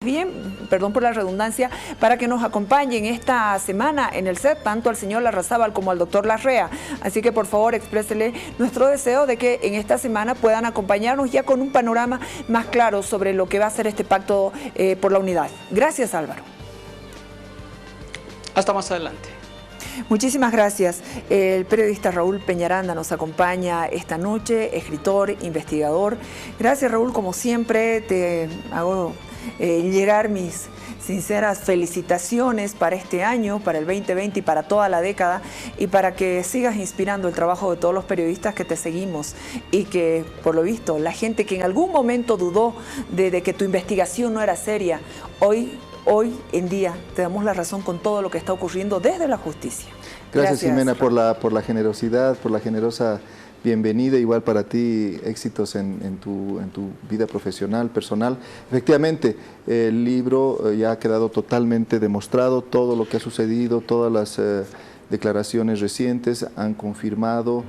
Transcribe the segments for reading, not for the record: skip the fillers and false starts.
bien, perdón por la redundancia, para que nos acompañen esta semana en el set, tanto al señor Larrazábal como al doctor Larrea. Así que por favor exprésele nuestro deseo de que en esta semana puedan acompañarnos ya con un panorama más claro sobre lo que va a ser este pacto por la unidad. Gracias, Álvaro. Hasta más adelante. Muchísimas gracias. El periodista Raúl Peñaranda nos acompaña esta noche, escritor, investigador. Gracias, Raúl, como siempre te hago llegar mis sinceras felicitaciones para este año, para el 2020 y para toda la década, y para que sigas inspirando el trabajo de todos los periodistas que te seguimos y que, por lo visto, la gente que en algún momento dudó de que tu investigación no era seria, hoy en día te damos la razón con todo lo que está ocurriendo desde la justicia. Gracias, Jimena, por la generosidad, por la generosa bienvenida. Igual para ti, éxitos en tu vida profesional, personal. Efectivamente, el libro ya ha quedado totalmente demostrado, todo lo que ha sucedido, todas las declaraciones recientes han confirmado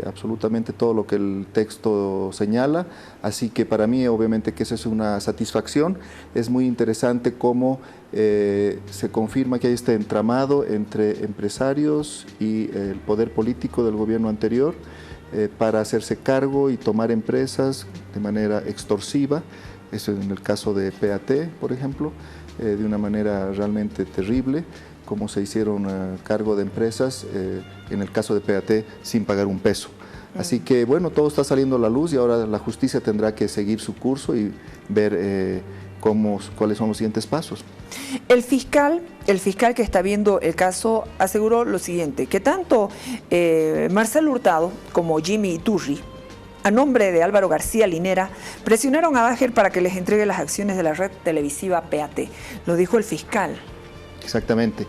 absolutamente todo lo que el texto señala, así que para mí obviamente que esa es una satisfacción. Es muy interesante cómo se confirma que hay este entramado entre empresarios y el poder político del gobierno anterior para hacerse cargo y tomar empresas de manera extorsiva. Eso en el caso de PAT, por ejemplo, de una manera realmente terrible, cómo se hicieron cargo de empresas, en el caso de PAT, sin pagar un peso. Así que, bueno, todo está saliendo a la luz y ahora la justicia tendrá que seguir su curso y ver cuáles son los siguientes pasos. El fiscal que está viendo el caso aseguró lo siguiente, que tanto Marcelo Hurtado como Jimmy Iturri, a nombre de Álvaro García Linera, presionaron a Dager para que les entregue las acciones de la red televisiva PAT. Lo dijo el fiscal. Exactamente.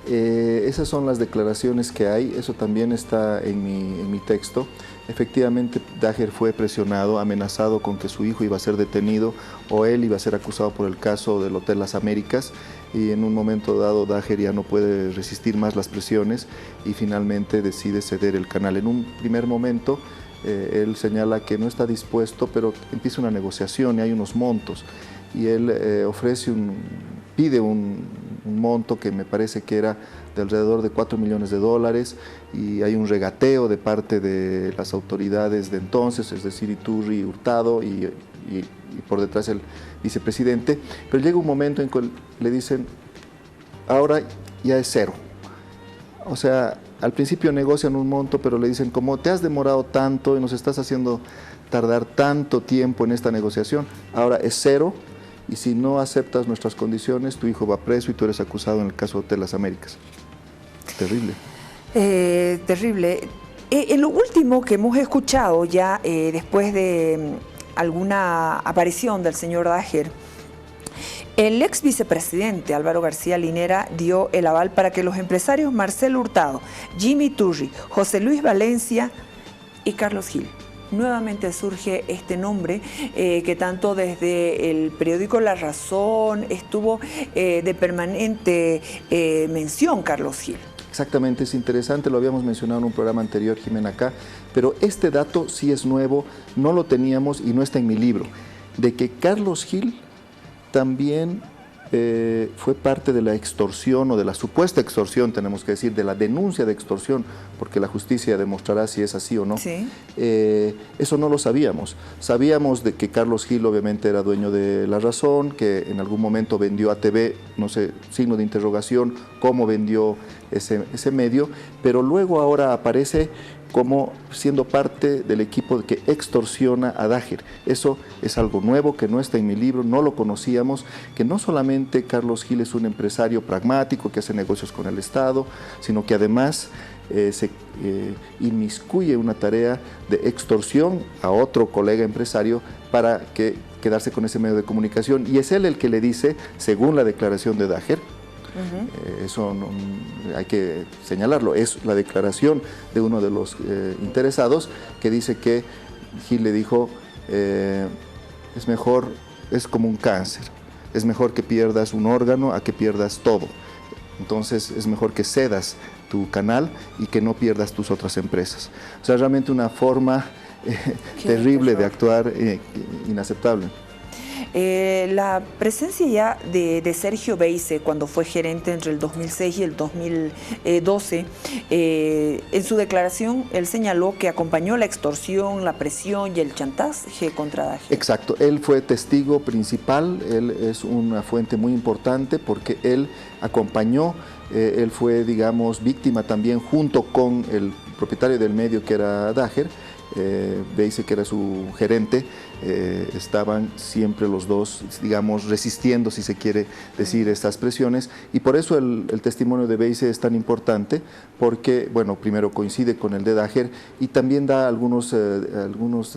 Esas son las declaraciones que hay, eso también está en mi texto. Efectivamente, Dager fue presionado, amenazado con que su hijo iba a ser detenido o él iba a ser acusado por el caso del Hotel Las Américas, y en un momento dado Dager ya no puede resistir más las presiones y finalmente decide ceder el canal. En un primer momento él señala que no está dispuesto, pero empieza una negociación y hay unos montos y él pide un monto que me parece que era de alrededor de $4 millones y hay un regateo de parte de las autoridades de entonces, es decir, Iturri, Hurtado y por detrás el vicepresidente, pero llega un momento en que le dicen, ahora ya es cero. O sea, al principio negocian un monto, pero le dicen, como te has demorado tanto y nos estás haciendo tardar tanto tiempo en esta negociación, ahora es cero. Y si no aceptas nuestras condiciones, tu hijo va preso y tú eres acusado en el caso de Hotel Las Américas. Terrible. Terrible. En lo último que hemos escuchado ya después de alguna aparición del señor Dager, el ex vicepresidente Álvaro García Linera dio el aval para que los empresarios Marcelo Hurtado, Jimmy Iturri, José Luis Valencia y Carlos Gil. Nuevamente surge este nombre que tanto desde el periódico La Razón estuvo de permanente mención, Carlos Gil. Exactamente, es interesante, lo habíamos mencionado en un programa anterior, Jimena, acá, pero este dato sí es nuevo, no lo teníamos y no está en mi libro, de que Carlos Gil también fue parte de la extorsión o de la supuesta extorsión, tenemos que decir, de la denuncia de extorsión, porque la justicia demostrará si es así o no. Sí. Eso no lo sabíamos. Sabíamos de que Carlos Gil obviamente era dueño de La Razón, que en algún momento vendió a TV, no sé, signo de interrogación, cómo vendió ese medio, pero luego ahora aparece como siendo parte del equipo que extorsiona a Dager. Eso es algo nuevo que no está en mi libro, no lo conocíamos, que no solamente Carlos Gil es un empresario pragmático que hace negocios con el Estado, sino que además se inmiscuye una tarea de extorsión a otro colega empresario para quedarse con ese medio de comunicación, y es él el que le dice, según la declaración de Dager, eso no, hay que señalarlo, es la declaración de uno de los interesados que dice que Gil le dijo, es mejor, es como un cáncer, es mejor que pierdas un órgano a que pierdas todo, entonces es mejor que cedas tu canal y que no pierdas tus otras empresas. O sea, realmente una forma terrible de actuar, inaceptable. La presencia ya de Sergio Beize, cuando fue gerente entre el 2006 y el 2012, en su declaración él señaló que acompañó la extorsión, la presión y el chantaje contra Dager. Exacto, él fue testigo principal, él es una fuente muy importante porque él acompañó, él fue, digamos, víctima también junto con el propietario del medio que era Dager, Beize, que era su gerente, estaban siempre los dos, digamos, resistiendo, si se quiere decir, estas presiones, y por eso el testimonio de Beize es tan importante, porque, bueno, primero coincide con el de Dager y también da algunos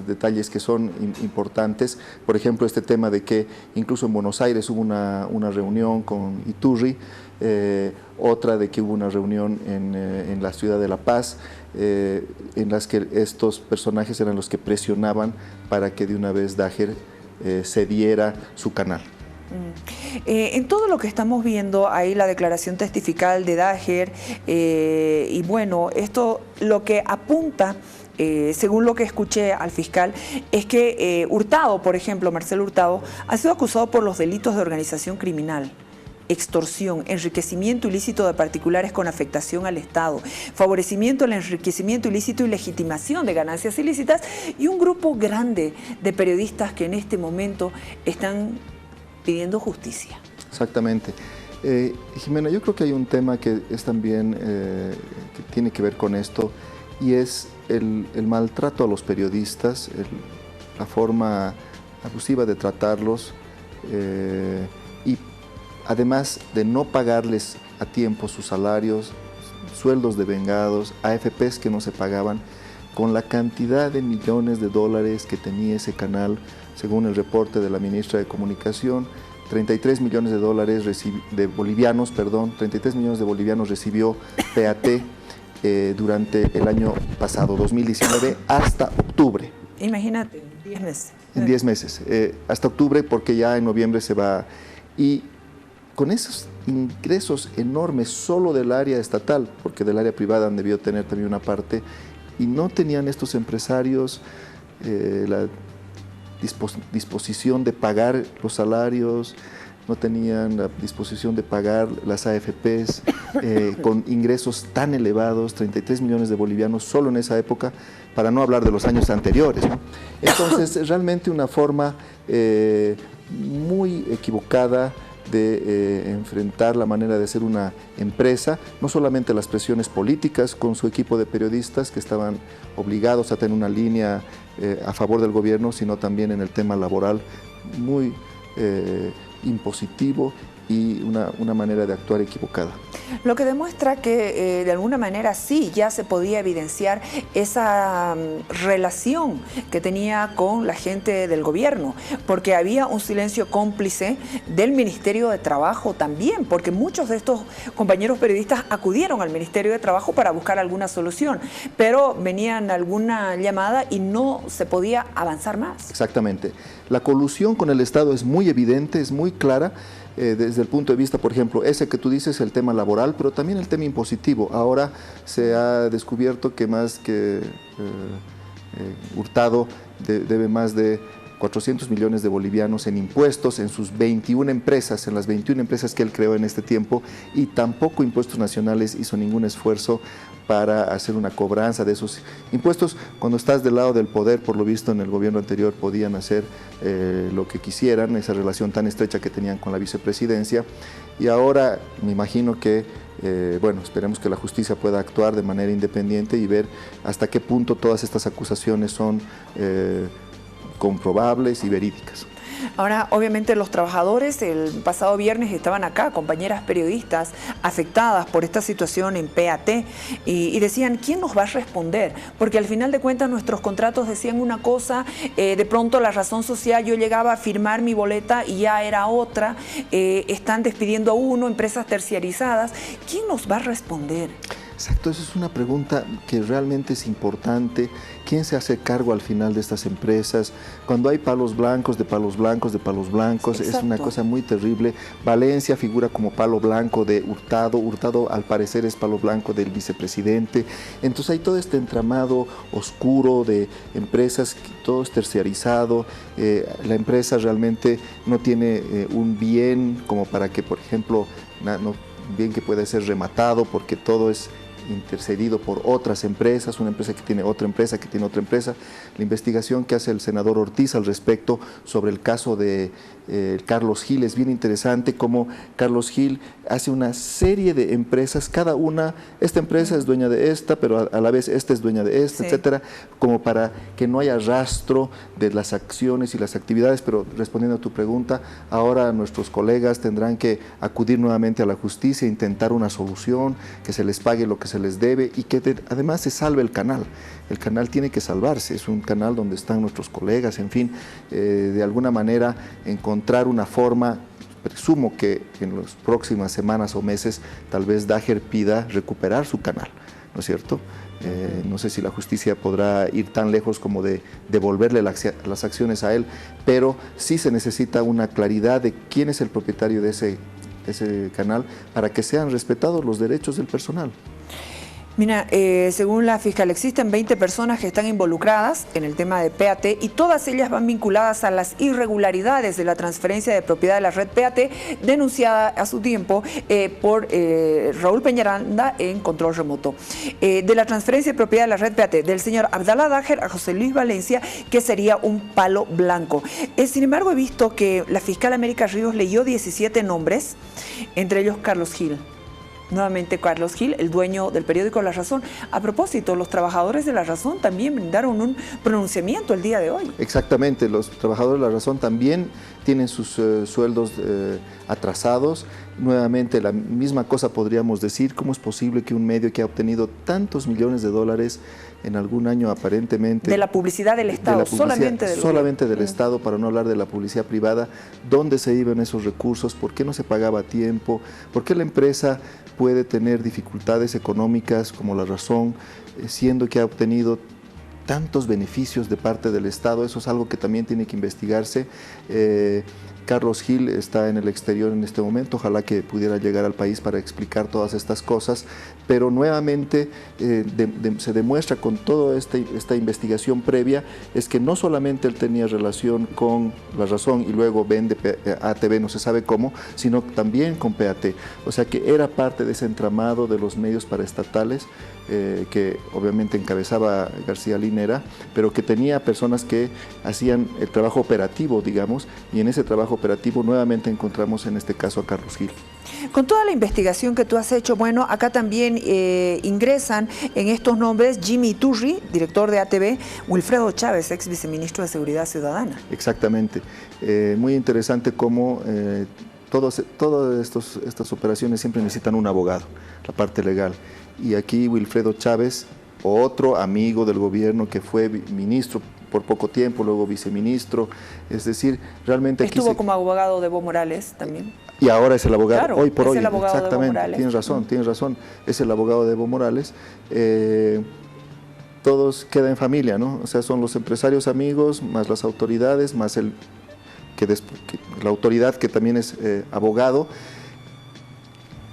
detalles que son importantes, por ejemplo, este tema de que incluso en Buenos Aires hubo una reunión con Iturri, otra de que hubo una reunión en la ciudad de La Paz, en las que estos personajes eran los que presionaban para que de una vez Dager cediera su canal. En todo lo que estamos viendo, ahí la declaración testifical de Dager, y bueno, esto lo que apunta, según lo que escuché al fiscal, es que Hurtado, por ejemplo, Marcelo Hurtado, ha sido acusado por los delitos de organización criminal, extorsión, enriquecimiento ilícito de particulares con afectación al Estado, favorecimiento al enriquecimiento ilícito y legitimación de ganancias ilícitas, y un grupo grande de periodistas que en este momento están pidiendo justicia. Exactamente. Jimena, yo creo que hay un tema que es también, que tiene que ver con esto, y es el maltrato a los periodistas, la forma abusiva de tratarlos, y además de no pagarles a tiempo sus salarios, sueldos devengados, AFPs que no se pagaban, con la cantidad de millones de dólares que tenía ese canal, según el reporte de la ministra de Comunicación, 33 millones de dólares de bolivianos, perdón, 33 millones de bolivianos recibió PAT durante el año pasado, 2019, hasta octubre. Imagínate, 10 meses. En 10 meses, hasta octubre, porque ya en noviembre se va. Y con esos ingresos enormes solo del área estatal, porque del área privada han debido tener también una parte, y no tenían estos empresarios la disposición de pagar los salarios, no tenían la disposición de pagar las AFPs, con ingresos tan elevados, 33 millones de bolivianos solo en esa época, para no hablar de los años anteriores, ¿no? Entonces, realmente una forma muy equivocada de enfrentar la manera de ser una empresa, no solamente las presiones políticas con su equipo de periodistas que estaban obligados a tener una línea a favor del gobierno, sino también en el tema laboral muy impositivo y una manera de actuar equivocada. Lo que demuestra que de alguna manera sí ya se podía evidenciar esa relación que tenía con la gente del gobierno, porque había un silencio cómplice del Ministerio de Trabajo también, porque muchos de estos compañeros periodistas acudieron al Ministerio de Trabajo para buscar alguna solución, pero venían alguna llamada y no se podía avanzar más. Exactamente. La colusión con el Estado es muy evidente, es muy clara, desde el punto de vista, por ejemplo, ese que tú dices, el tema laboral, pero también el tema impositivo. Ahora se ha descubierto que más que Hurtado debe más de 400 millones de bolivianos en impuestos en sus 21 empresas, en las 21 empresas que él creó en este tiempo, y tampoco Impuestos Nacionales hizo ningún esfuerzo para hacer una cobranza de esos impuestos. Cuando estás del lado del poder, por lo visto en el gobierno anterior podían hacer lo que quisieran, esa relación tan estrecha que tenían con la vicepresidencia, y ahora me imagino que, bueno, esperemos que la justicia pueda actuar de manera independiente y ver hasta qué punto todas estas acusaciones son comprobables y verídicas. Ahora, obviamente los trabajadores el pasado viernes estaban acá, compañeras periodistas afectadas por esta situación en PAT, y decían, ¿quién nos va a responder? Porque al final de cuentas nuestros contratos decían una cosa, de pronto la razón social, yo llegaba a firmar mi boleta y ya era otra, están despidiendo a uno, empresas terciarizadas, ¿quién nos va a responder? Exacto, esa es una pregunta que realmente es importante. ¿quién se hace cargo al final de estas empresas? Cuando hay palos blancos, de palos blancos, de palos blancos, es una cosa muy terrible. Valencia figura como palo blanco de Hurtado, Hurtado al parecer es palo blanco del vicepresidente. Entonces hay todo este entramado oscuro de empresas, todo es terciarizado, la empresa realmente no tiene un bien como para que, por ejemplo, un bien que puede ser rematado porque todo es intercedido por otras empresas, una empresa que tiene otra empresa, que tiene otra empresa. La investigación que hace el senador Ortiz al respecto sobre el caso de Carlos Gil es bien interesante, como Carlos Gil hace una serie de empresas, cada una, esta empresa es dueña de esta, pero a la vez esta es dueña de esta, etcétera, como para que no haya rastro de las acciones y las actividades. Pero respondiendo a tu pregunta, ahora nuestros colegas tendrán que acudir nuevamente a la justicia, intentar una solución, que se les pague lo que se les debe y que además se salve el canal. El canal tiene que salvarse, es un canal donde están nuestros colegas, en fin, de alguna manera encontrar una forma. Presumo que en las próximas semanas o meses tal vez Dager pida recuperar su canal, ¿no es cierto? No sé si la justicia podrá ir tan lejos como de devolverle las acciones a él, pero sí se necesita una claridad de quién es el propietario de ese canal para que sean respetados los derechos del personal. Mira, según la fiscal, existen 20 personas que están involucradas en el tema de PAT y todas ellas van vinculadas a las irregularidades de la transferencia de propiedad de la red PAT denunciada a su tiempo por Raúl Peñaranda en control remoto. De la transferencia de propiedad de la red PAT del señor Abdalá Dager a José Luis Valencia, que sería un palo blanco. Sin embargo, he visto que la fiscal América Ríos leyó 17 nombres, entre ellos Carlos Gil. Nuevamente Carlos Gil, el dueño del periódico La Razón. A propósito, los trabajadores de La Razón también brindaron un pronunciamiento el día de hoy. Exactamente, los trabajadores de La Razón también tienen sus sueldos atrasados. Nuevamente la misma cosa podríamos decir, ¿cómo es posible que un medio que ha obtenido tantos millones de dólares en algún año aparentemente... De la publicidad del Estado, solamente del Estado, para no hablar de la publicidad privada, ¿dónde se iban esos recursos? ¿Por qué no se pagaba a tiempo? ¿Por qué la empresa puede tener dificultades económicas como La Razón, siendo que ha obtenido tantos beneficios de parte del Estado? Eso es algo que también tiene que investigarse. Carlos Gil está en el exterior en este momento, ojalá que pudiera llegar al país para explicar todas estas cosas, pero nuevamente se demuestra con toda esta investigación previa, es que no solamente él tenía relación con La Razón y luego vende ATV, no se sabe cómo, sino también con PAT, o sea que era parte de ese entramado de los medios paraestatales, que obviamente encabezaba García Linera, pero que tenía personas que hacían el trabajo operativo, digamos, y en ese trabajo operativo nuevamente encontramos en este caso a Carlos Gil. Con toda la investigación que tú has hecho, bueno, acá también ingresan en estos nombres Jimmy Iturri, director de ATV, Wilfredo Chávez, ex viceministro de Seguridad Ciudadana. Exactamente, muy interesante cómo todas estas operaciones siempre necesitan un abogado, la parte legal. Y aquí Wilfredo Chávez, otro amigo del gobierno que fue ministro por poco tiempo, luego viceministro, es decir, realmente... Estuvo como abogado de Evo Morales también. Y ahora es el abogado, claro, hoy por hoy, exactamente, tienes razón, es el abogado de Evo Morales. Todos quedan en familia, ¿no? O sea, son los empresarios amigos, más las autoridades, más la autoridad que también es abogado.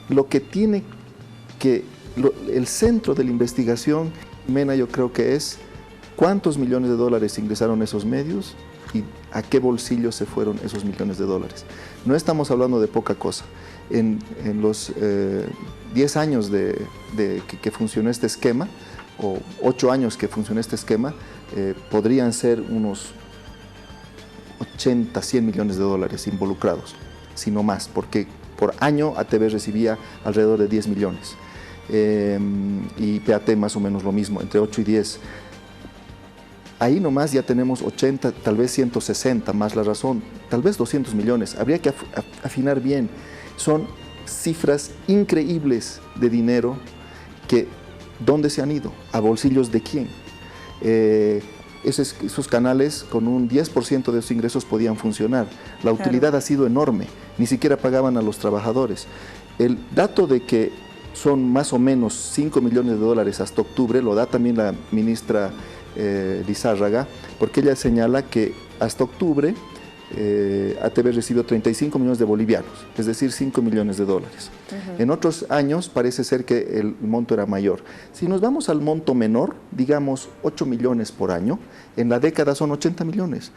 Lo que tiene que... el centro de la investigación, Mena, yo creo que es cuántos millones de dólares ingresaron esos medios y a qué bolsillos se fueron esos millones de dólares. No estamos hablando de poca cosa. En los 10 años que funcionó este esquema, o 8 años que funcionó este esquema, podrían ser unos 80, 100 millones de dólares involucrados, si no más, porque por año ATV recibía alrededor de 10 millones. Y PAT más o menos lo mismo, entre 8 y 10. Ahí nomás ya tenemos 80, tal vez 160, más La Razón, tal vez 200 millones. Habría que afinar bien. Son cifras increíbles de dinero que, ¿dónde se han ido? ¿A bolsillos de quién? Esos canales con un 10% de esos ingresos podían funcionar. La utilidad ha sido enorme, ni siquiera pagaban a los trabajadores. El dato de que son más o menos 5 millones de dólares hasta octubre, lo da también la ministra Lizárraga, porque ella señala que hasta octubre ATV recibió 35 millones de bolivianos, es decir, 5 millones de dólares. En otros años parece ser que el monto era mayor. Si nos vamos al monto menor, digamos 8 millones por año, en la década son 80 millones.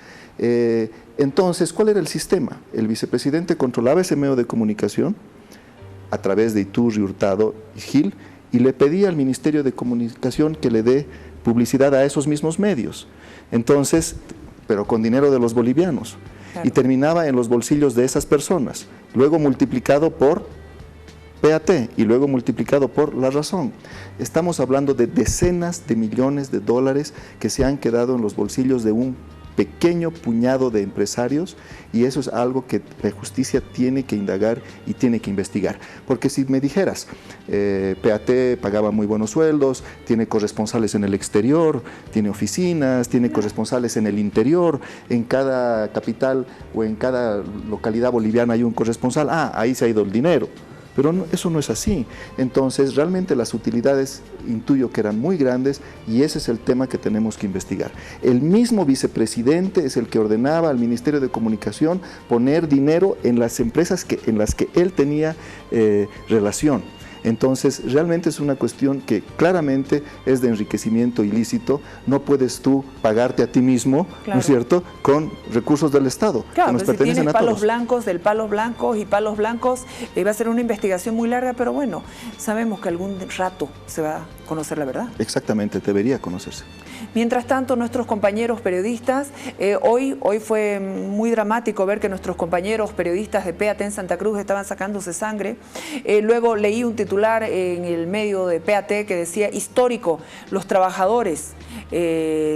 Entonces, ¿cuál era el sistema? El vicepresidente controlaba ese medio de comunicación a través de Iturri, Hurtado y Gil, y le pedía al Ministerio de Comunicación que le dé publicidad a esos mismos medios. Entonces, pero con dinero de los bolivianos. Claro. Y terminaba en los bolsillos de esas personas, luego multiplicado por PAT y luego multiplicado por La Razón. Estamos hablando de decenas de millones de dólares que se han quedado en los bolsillos de un pequeño puñado de empresarios, y eso es algo que la justicia tiene que indagar y tiene que investigar. Porque si me dijeras, PAT pagaba muy buenos sueldos, tiene corresponsales en el exterior, tiene oficinas, tiene corresponsales en el interior, en cada capital o en cada localidad boliviana hay un corresponsal, ahí se ha ido el dinero. Pero no, eso no es así. Entonces, realmente las utilidades intuyo que eran muy grandes, y ese es el tema que tenemos que investigar. El mismo vicepresidente es el que ordenaba al Ministerio de Comunicación poner dinero en las empresas en las que él tenía relación. Entonces, realmente es una cuestión que claramente es de enriquecimiento ilícito. No puedes tú pagarte a ti mismo, claro, ¿no es cierto?, con recursos del Estado, claro, que nos pertenecen si tienes a todos. palos blancos, del palos blancos y palos blancos, va a ser una investigación muy larga, pero bueno, sabemos que algún rato se va a conocer la verdad. Exactamente, debería conocerse. Mientras tanto, nuestros compañeros periodistas, hoy fue muy dramático ver que nuestros compañeros periodistas de PAT en Santa Cruz estaban sacándose sangre. Luego leí un titular en el medio de PAT que decía: histórico, los trabajadores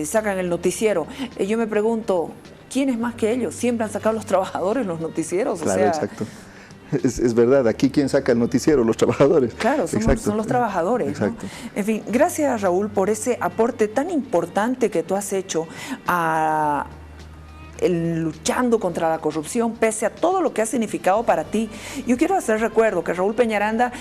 sacan el noticiero. Yo me pregunto, ¿quién es más que ellos? Siempre han sacado los trabajadores los noticieros. Claro, o sea, exacto. Es verdad, aquí ¿quién saca el noticiero? Los trabajadores. Claro, son los trabajadores. Exacto. ¿No? En fin, gracias, Raúl, por ese aporte tan importante que tú has hecho luchando contra la corrupción, pese a todo lo que ha significado para ti. Yo quiero hacer recuerdo que Raúl Peñaranda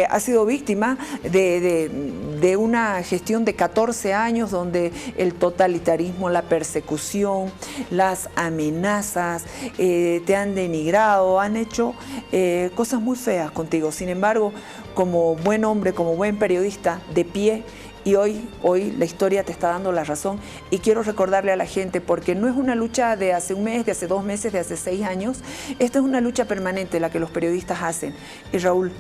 ha sido víctima de una gestión de 14 años donde el totalitarismo, la persecución, las amenazas, te han denigrado, han hecho cosas muy feas contigo. Sin embargo, como buen hombre, como buen periodista, de pie, y hoy la historia te está dando la razón, y quiero recordarle a la gente, porque no es una lucha de hace un mes, de hace 2 meses, de hace 6 años, esta es una lucha permanente la que los periodistas hacen. Y Raúl,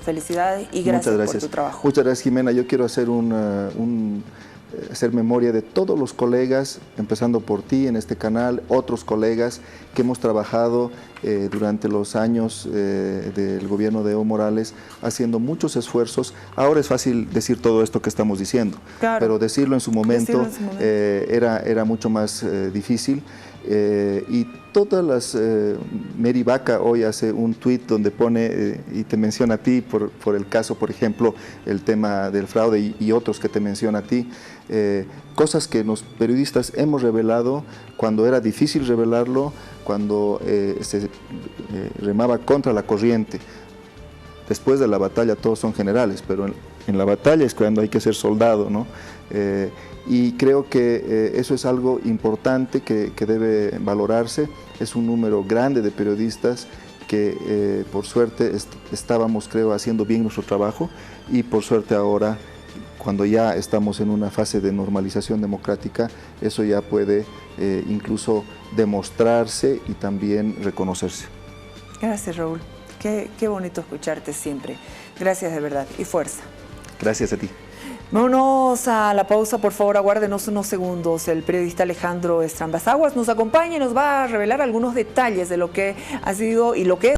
felicidades y gracias por tu trabajo. Muchas gracias, Jimena. Yo quiero hacer hacer memoria de todos los colegas, empezando por ti en este canal, otros colegas que hemos trabajado durante los años del gobierno de Evo Morales, haciendo muchos esfuerzos. Ahora es fácil decir todo esto que estamos diciendo, claro, pero decirlo en su momento, era mucho más difícil. Y todas las... Mary Vaca hoy hace un tuit donde pone y te menciona a ti por el caso, por ejemplo, el tema del fraude y otros que te menciona a ti, cosas que los periodistas hemos revelado cuando era difícil revelarlo, cuando se remaba contra la corriente. Después de la batalla todos son generales, pero en la batalla es cuando hay que ser soldado, ¿no? Y creo que eso es algo importante que debe valorarse. Es un número grande de periodistas que por suerte estábamos, creo, haciendo bien nuestro trabajo, y por suerte ahora, cuando ya estamos en una fase de normalización democrática, eso ya puede incluso demostrarse y también reconocerse. Gracias, Raúl. Qué bonito escucharte siempre. Gracias de verdad y fuerza. Gracias a ti. Vámonos a la pausa, por favor, aguárdenos unos segundos. El periodista Alejandro Estrambas Aguas nos acompaña y nos va a revelar algunos detalles de lo que ha sido y lo que es